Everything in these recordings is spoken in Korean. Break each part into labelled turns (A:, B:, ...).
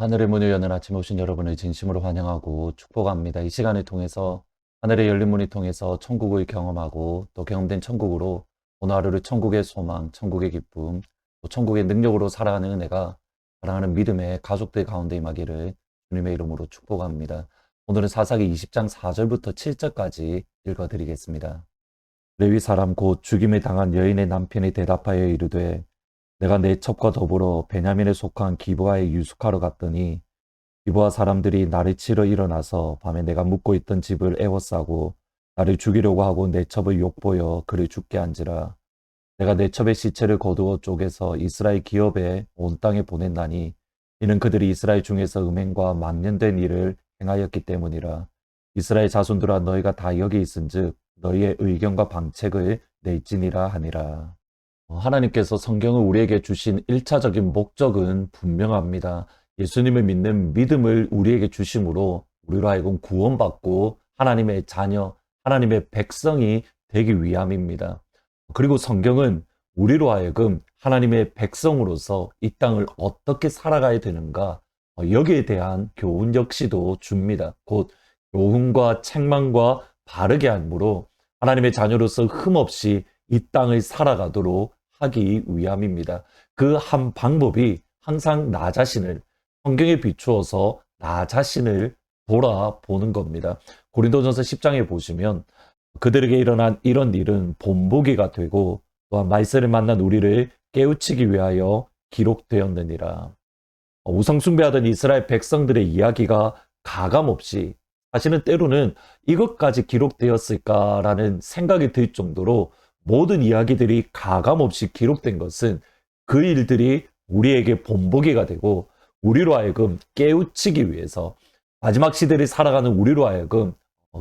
A: 하늘의 문을 여는 아침에 오신 여러분을 진심으로 환영하고 축복합니다. 이 시간을 통해서 하늘의 열린 문을 통해서 천국을 경험하고 또 경험된 천국으로 오늘 하루를 천국의 소망, 천국의 기쁨, 또 천국의 능력으로 살아가는 은혜가 사랑하는 믿음의 가족들 가운데 임하기를 주님의 이름으로 축복합니다. 오늘은 사사기 20장 4절부터 7절까지 읽어드리겠습니다. 레위 사람 곧 죽임을 당한 여인의 남편이 대답하여 이르되 내가 내 첩과 더불어 베냐민에 속한 기브아에 유숙하러 갔더니 기브아 사람들이 나를 치러 일어나서 밤에 내가 묵고 있던 집을 에워싸고 나를 죽이려고 하고 내 첩을 욕보여 그를 죽게 한지라. 내가 내 첩의 시체를 거두어 쪼개서 이스라엘 기업에 온 땅에 보낸다니 이는 그들이 이스라엘 중에서 음행과 만연된 일을 행하였기 때문이라. 이스라엘 자손들아 너희가 다 여기 있은즉 너희의 의견과 방책을 낼지니라 하니라. 하나님께서 성경을 우리에게 주신 1차적인 목적은 분명합니다. 예수님을 믿는 믿음을 우리에게 주심으로 우리로 하여금 구원받고 하나님의 자녀, 하나님의 백성이 되기 위함입니다. 그리고 성경은 우리로 하여금 하나님의 백성으로서 이 땅을 어떻게 살아가야 되는가, 여기에 대한 교훈 역시도 줍니다. 곧 교훈과 책망과 바르게 함으로 하나님의 자녀로서 흠없이 이 땅을 살아가도록 하기 위함입니다. 그 한 방법이 항상 나 자신을 성경에 비추어서 나 자신을 돌아보는 겁니다. 고린도전서 10장에 보시면 그들에게 일어난 이런 일은 본보기가 되고 또한 말세를 만난 우리를 깨우치기 위하여 기록되었느니라. 우상 숭배하던 이스라엘 백성들의 이야기가 가감없이 사실은 때로는 이것까지 기록되었을까라는 생각이 들 정도로 모든 이야기들이 가감없이 기록된 것은 그 일들이 우리에게 본보기가 되고 우리로 하여금 깨우치기 위해서 마지막 시대를 살아가는 우리로 하여금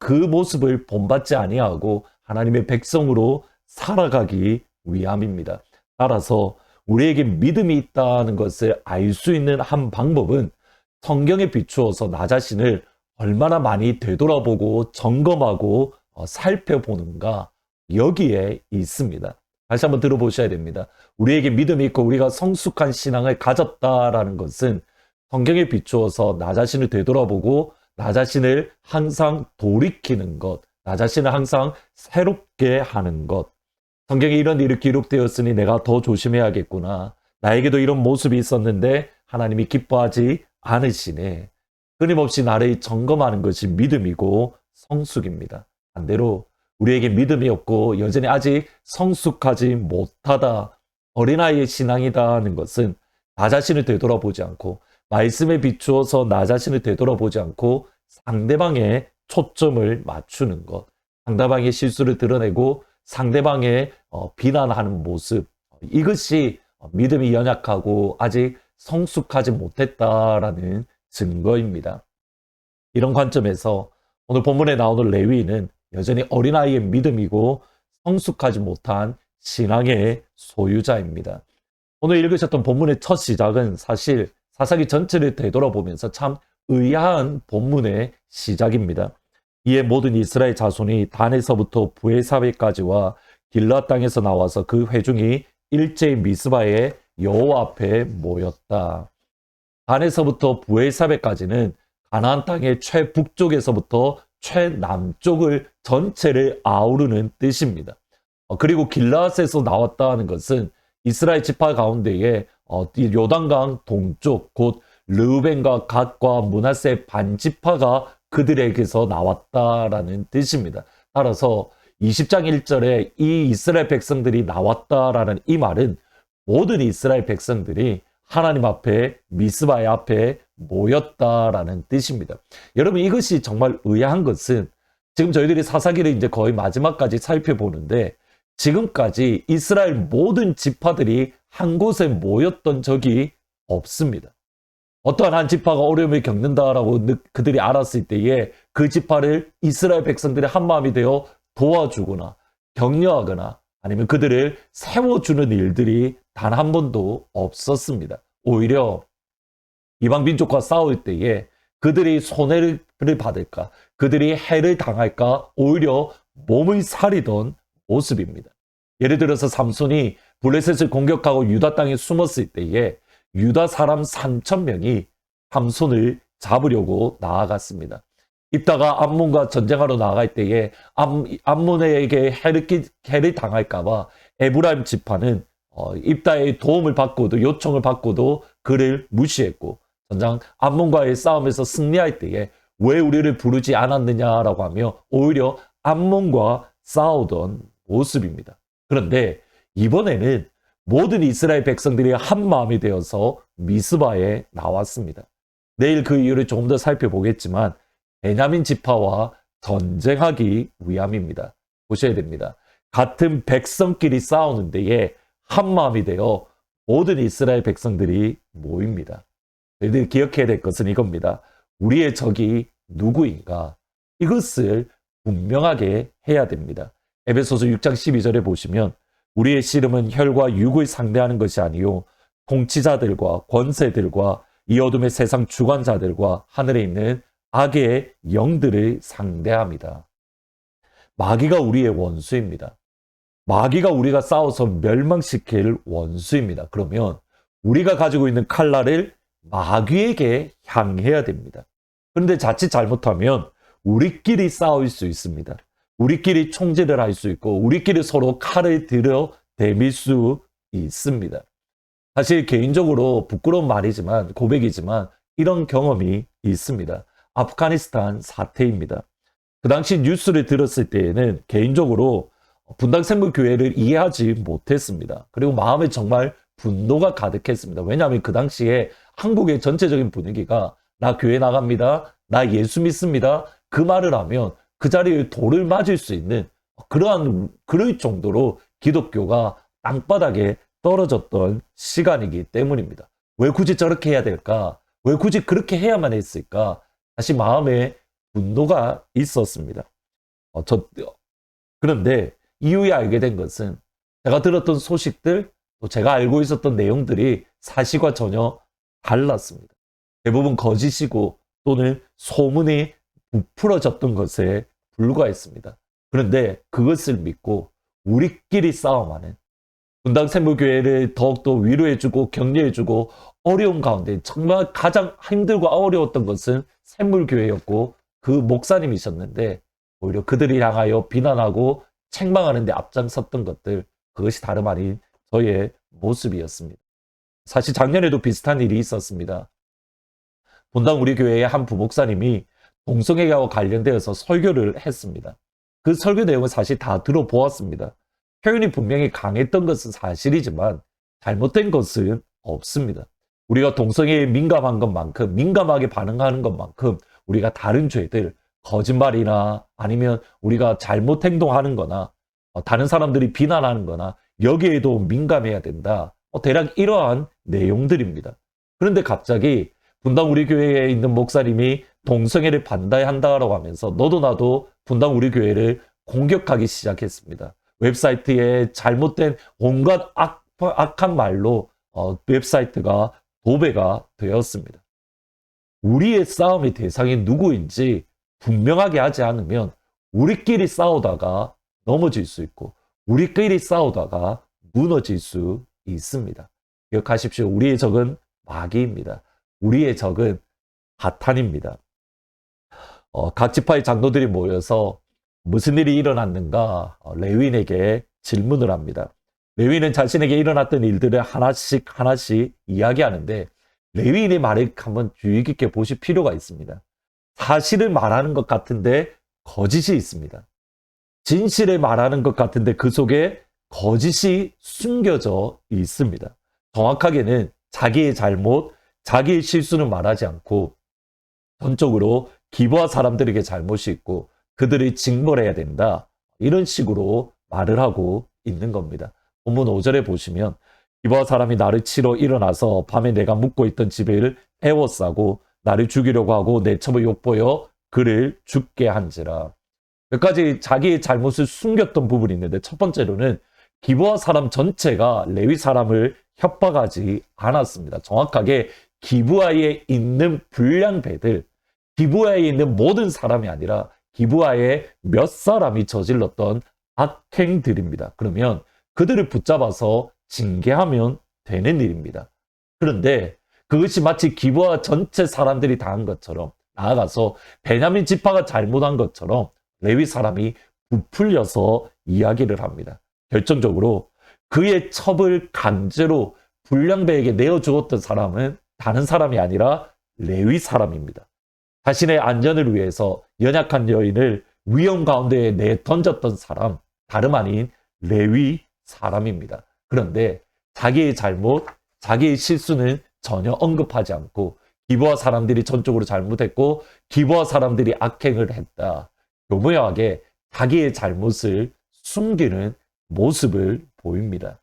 A: 그 모습을 본받지 아니하고 하나님의 백성으로 살아가기 위함입니다. 따라서 우리에게 믿음이 있다는 것을 알 수 있는 한 방법은 성경에 비추어서 나 자신을 얼마나 많이 되돌아보고 점검하고 살펴보는가, 여기에 있습니다. 다시 한번 들어보셔야 됩니다. 우리에게 믿음이 있고 우리가 성숙한 신앙을 가졌다라는 것은 성경에 비추어서 나 자신을 되돌아보고 나 자신을 항상 돌이키는 것, 나 자신을 항상 새롭게 하는 것. 성경에 이런 일이 기록되었으니 내가 더 조심해야겠구나. 나에게도 이런 모습이 있었는데 하나님이 기뻐하지 않으시네. 끊임없이 나를 점검하는 것이 믿음이고 성숙입니다. 반대로 우리에게 믿음이 없고 여전히 아직 성숙하지 못하다, 어린아이의 신앙이다 하는 것은 나 자신을 되돌아보지 않고 말씀에 비추어서 나 자신을 되돌아보지 않고 상대방의 초점을 맞추는 것, 상대방의 실수를 드러내고 상대방의 비난하는 모습, 이것이 믿음이 연약하고 아직 성숙하지 못했다라는 증거입니다. 이런 관점에서 오늘 본문에 나오는 레위인은 여전히 어린아이의 믿음이고 성숙하지 못한 신앙의 소유자입니다. 오늘 읽으셨던 본문의 첫 시작은 사실 사사기 전체를 되돌아보면서 참 의아한 본문의 시작입니다. 이에 모든 이스라엘 자손이 단에서부터 브에사베까지와 길라 땅에서 나와서 그 회중이 일제히 미스바의 여호와 앞에 모였다. 단에서부터 브에사베까지는 가나안 땅의 최북쪽에서부터 최남쪽을 전체를 아우르는 뜻입니다. 그리고 길라앗에서 나왔다는 것은 이스라엘 지파 가운데에 요단강 동쪽 곧 르우벤과 갓과 므낫세 반지파가 그들에게서 나왔다라는 뜻입니다. 따라서 20장 1절에 이 이스라엘 백성들이 나왔다라는 이 말은 모든 이스라엘 백성들이 하나님 앞에 미스바의 앞에 모였다라는 뜻입니다. 여러분, 이것이 정말 의아한 것은 지금 저희들이 사사기를 이제 거의 마지막까지 살펴보는데 지금까지 이스라엘 모든 지파들이 한 곳에 모였던 적이 없습니다. 어떠한 한 지파가 어려움을 겪는다라고 그들이 알았을 때에 그 지파를 이스라엘 백성들이 한마음이 되어 도와주거나 격려하거나 아니면 그들을 세워주는 일들이 단 한 번도 없었습니다. 오히려 이방 민족과 싸울 때에 그들이 손해를 받을까, 그들이 해를 당할까 오히려 몸을 사리던 모습입니다. 예를 들어서 삼손이 블레셋을 공격하고 유다 땅에 숨었을 때에 유다 사람 3,000명이 함손을 잡으려고 나아갔습니다. 입다가 암몬과 전쟁하러 나아갈 때에 암몬에게 해를 당할까봐 에브라임 지파는 입다의 도움을 받고도 요청을 받고도 그를 무시했고 전장 암몬과의 싸움에서 승리할 때에 왜 우리를 부르지 않았느냐라고 하며 오히려 암몬과 싸우던 모습입니다. 그런데 이번에는 모든 이스라엘 백성들이 한 마음이 되어서 미스바에 나왔습니다. 내일 그 이유를 조금 더 살펴보겠지만 베냐민 지파와 전쟁하기 위함입니다. 보셔야 됩니다. 같은 백성끼리 싸우는 데에 한 마음이 되어 모든 이스라엘 백성들이 모입니다. 너희들이 기억해야 될 것은 이겁니다. 우리의 적이 누구인가? 이것을 분명하게 해야 됩니다. 에베소서 6장 12절에 보시면 우리의 씨름은 혈과 육을 상대하는 것이 아니요 통치자들과 권세들과 이 어둠의 세상 주관자들과 하늘에 있는 악의 영들을 상대합니다. 마귀가 우리의 원수입니다. 마귀가 우리가 싸워서 멸망시킬 원수입니다. 그러면 우리가 가지고 있는 칼날을 마귀에게 향해야 됩니다. 그런데 자칫 잘못하면 우리끼리 싸울 수 있습니다. 우리끼리 총질을 할 수 있고 우리끼리 서로 칼을 들여 대밀 수 있습니다. 사실 개인적으로 부끄러운 말이지만 고백이지만 이런 경험이 있습니다. 아프가니스탄 사태입니다. 그 당시 뉴스를 들었을 때에는 개인적으로 분당생물교회를 이해하지 못했습니다. 그리고 마음에 정말 분노가 가득했습니다. 왜냐하면 그 당시에 한국의 전체적인 분위기가 나 교회 나갑니다. 나 예수 믿습니다. 그 말을 하면 그 자리에 돌을 맞을 수 있는 그럴 정도로 기독교가 땅바닥에 떨어졌던 시간이기 때문입니다. 왜 굳이 저렇게 해야 될까? 왜 굳이 그렇게 해야만 했을까? 다시 마음에 분노가 있었습니다. 그런데 이후에 알게 된 것은 제가 들었던 소식들, 또 제가 알고 있었던 내용들이 사실과 전혀 달랐습니다. 대부분 거짓이고 또는 소문이 부풀어졌던 것에 불과했습니다. 그런데 그것을 믿고 우리끼리 싸움하는 분당생물교회를 더욱더 위로해주고 격려해주고 어려운 가운데 정말 가장 힘들고 어려웠던 것은 샘물교회였고 그 목사님이셨는데 오히려 그들을 향하여 비난하고 책망하는 데 앞장섰던 것들, 그것이 다름 아닌 저의 모습이었습니다. 사실 작년에도 비슷한 일이 있었습니다. 본당 우리 교회의 한 부목사님이 동성애와 관련되어서 설교를 했습니다. 그 설교 내용은 사실 다 들어보았습니다. 표현이 분명히 강했던 것은 사실이지만 잘못된 것은 없습니다. 우리가 동성애에 민감한 것만큼, 민감하게 반응하는 것만큼 우리가 다른 죄들, 거짓말이나 아니면 우리가 잘못 행동하는 거나 다른 사람들이 비난하는 거나 여기에도 민감해야 된다. 대략 이러한 내용들입니다. 그런데 갑자기 분당 우리 교회에 있는 목사님이 동성애를 반대한다라고 하면서 너도 나도 분당 우리 교회를 공격하기 시작했습니다. 웹사이트에 잘못된 온갖 악한 말로 웹사이트가 도배가 되었습니다. 우리의 싸움의 대상이 누구인지 분명하게 하지 않으면 우리끼리 싸우다가 넘어질 수 있고 우리끼리 싸우다가 무너질 수 있습니다. 기억하십시오. 우리의 적은 마귀입니다. 우리의 적은 사탄입니다. 각 지파의 장로들이 모여서 무슨 일이 일어났는가 레위인에게 질문을 합니다. 레위인은 자신에게 일어났던 일들을 하나씩 이야기하는데 레위인의 말을 한번 주의 깊게 보실 필요가 있습니다. 사실을 말하는 것 같은데 거짓이 있습니다. 진실을 말하는 것 같은데 그 속에 거짓이 숨겨져 있습니다. 정확하게는 자기의 잘못, 자기의 실수는 말하지 않고 전적으로 기부하 사람들에게 잘못이 있고 그들을 징벌해야 된다. 이런 식으로 말을 하고 있는 겁니다. 본문 5절에 보시면 기부하 사람이 나를 치러 일어나서 밤에 내가 묵고 있던 집을 에워싸고 나를 죽이려고 하고 내 첩을 욕보여 그를 죽게 한지라. 몇 가지 자기의 잘못을 숨겼던 부분이 있는데 첫 번째로는 기부하 사람 전체가 레위 사람을 협박하지 않았습니다. 정확하게 기부하에 있는 불량배들, 기부하에 있는 모든 사람이 아니라 기부하에 몇 사람이 저질렀던 악행들입니다. 그러면 그들을 붙잡아서 징계하면 되는 일입니다. 그런데 그것이 마치 기브아 전체 사람들이 다 한 것처럼, 나아가서 베냐민 지파가 잘못한 것처럼 레위 사람이 부풀려서 이야기를 합니다. 결정적으로 그의 첩을 강제로 불량배에게 내어주었던 사람은 다른 사람이 아니라 레위 사람입니다. 자신의 안전을 위해서 연약한 여인을 위험 가운데에 내던졌던 사람, 다름 아닌 레위 사람입니다. 그런데 자기의 잘못, 자기의 실수는 전혀 언급하지 않고 기브아 사람들이 전적으로 잘못했고 기브아 사람들이 악행을 했다. 교묘하게 자기의 잘못을 숨기는 모습을 보입니다.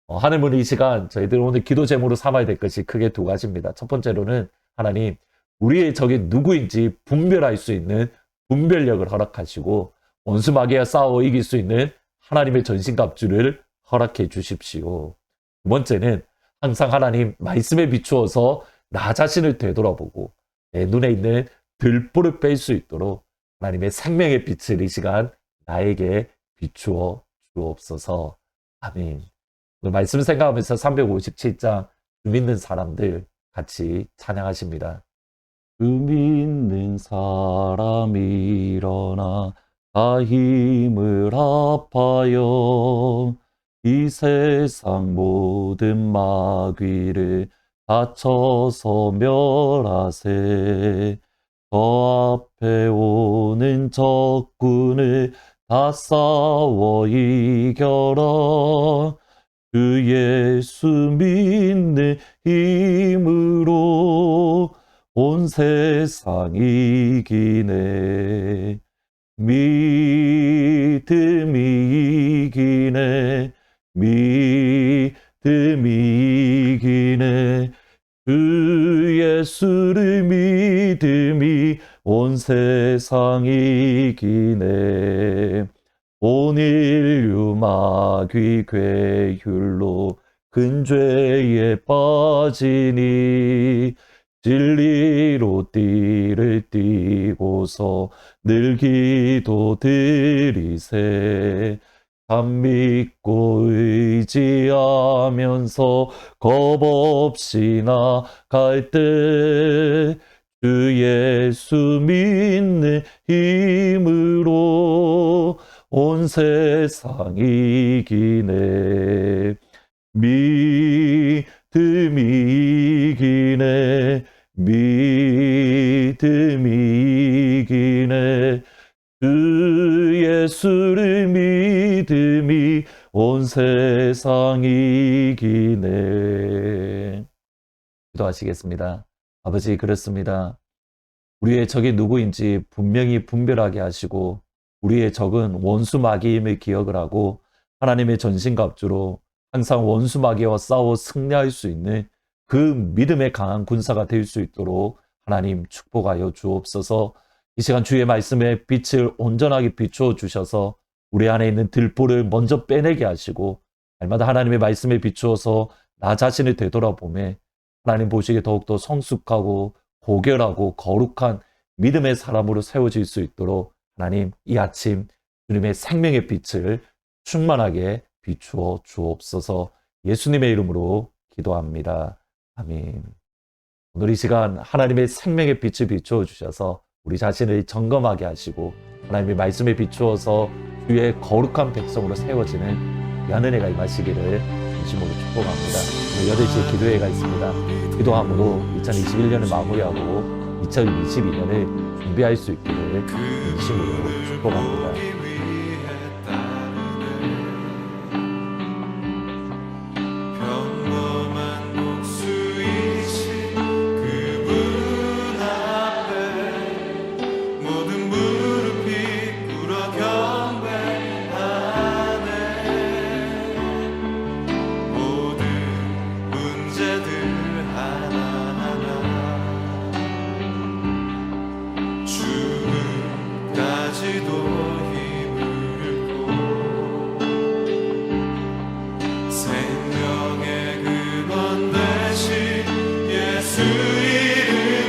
A: 하늘문이 이 시간 저희들 오늘 기도 제목으로 삼아야 될 것이 크게 두 가지입니다. 첫 번째로는 하나님, 우리의 적이 누구인지 분별할 수 있는 분별력을 허락하시고 원수 마귀와 싸워 이길 수 있는 하나님의 전신갑주를 허락해 주십시오. 두 번째는 항상 하나님 말씀에 비추어서 나 자신을 되돌아보고 내 눈에 있는 들보를 뺄 수 있도록 하나님의 생명의 빛을 이 시간 나에게 비추어 주옵소서. 아멘. 오늘 말씀을 생각하면서 357장 주 믿는 사람들 같이 찬양하십니다. 주 믿는 사람 일어나 다 힘을 합하여 이 세상 모든 마귀를 다쳐서 멸하세. 저 앞에 오는 적군을 다 싸워 이겨라. 주 예수 믿는 힘으로 온 세상 이기네. 믿음이 이기네. 믿음이 이기네. 주 예수를 믿음이 온 세상 이기네. 온 인류 마귀 괴율로 큰 죄에 빠지니 진리로 띠를 띠고서 늘 기도 드리세. 참 믿고 의지하면서 겁 없이 나갈 때 주 예수 믿는 힘으로 온 세상 이기네. 믿음이 이기네. 믿음이 이기네. 주 예수를 믿음이 온 세상 이기네. 기도하시겠습니다. 아버지, 그렇습니다. 우리의 적이 누구인지 분명히 분별하게 하시고 우리의 적은 원수 마귀임을 기억을 하고 하나님의 전신갑주로 항상 원수 마귀와 싸워 승리할 수 있는 그 믿음의 강한 군사가 될 수 있도록 하나님 축복하여 주옵소서. 이 시간 주의 말씀에 빛을 온전하게 비추어 주셔서 우리 안에 있는 들보를 먼저 빼내게 하시고 날마다 하나님의 말씀에 비추어서 나 자신을 되돌아보며 하나님 보시기에 더욱더 성숙하고 고결하고 거룩한 믿음의 사람으로 세워질 수 있도록 하나님 이 아침 주님의 생명의 빛을 충만하게 비추어 주옵소서. 예수님의 이름으로 기도합니다. 아멘. 오늘 이 시간 하나님의 생명의 빛을 비추어 주셔서 우리 자신을 점검하게 하시고 하나님의 말씀에 비추어서 주의 거룩한 백성으로 세워지는 귀한 은혜가 임하시기를 진심으로 축복합니다. 오늘 8시에 기도회가 있습니다. 기도함으로 2021년을 마무리하고 2022년을 준비할 수 있기를 진심으로 축복합니다.
B: 생명의 근원 되신 예수 이름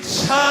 B: 찬양합니다.